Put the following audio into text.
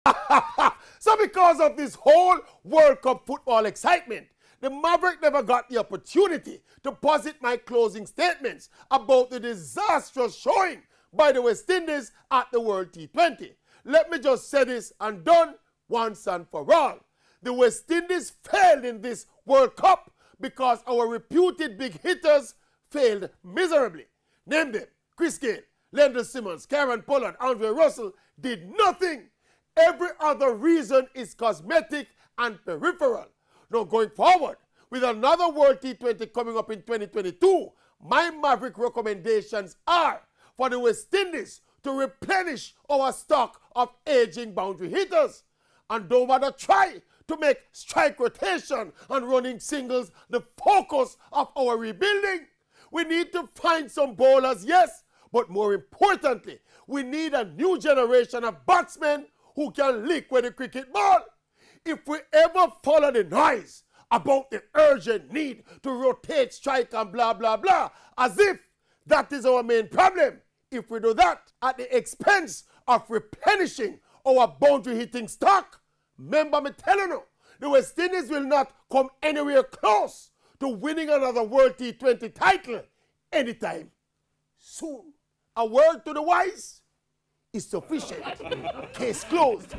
So because of this whole World Cup football excitement, the Maverick never got the opportunity to posit my closing statements about the disastrous showing by the West Indies at the World T20. Let me just say this and done once and for all. The West Indies failed in this World Cup because our reputed big hitters failed miserably. Name them: Chris Gayle, Lendl Simmons, Kieron Pollard, Andre Russell did nothing. Every other reason is cosmetic and peripheral. Now going forward, with another World T20 coming up in 2022, my Maverick recommendations are for the West Indies to replenish our stock of aging boundary hitters. And don't bother try to make strike rotation and running singles the focus of our rebuilding. We need to find some bowlers, yes, but more importantly, we need a new generation of batsmen who can lick with the cricket ball. If we ever follow the noise about the urgent need to rotate, strike, and blah, blah, blah, as if that is our main problem, if we do that at the expense of replenishing our boundary hitting stock, remember me telling you, the West Indies will not come anywhere close to winning another World T20 title anytime soon. A word to the wise is sufficient. Case closed.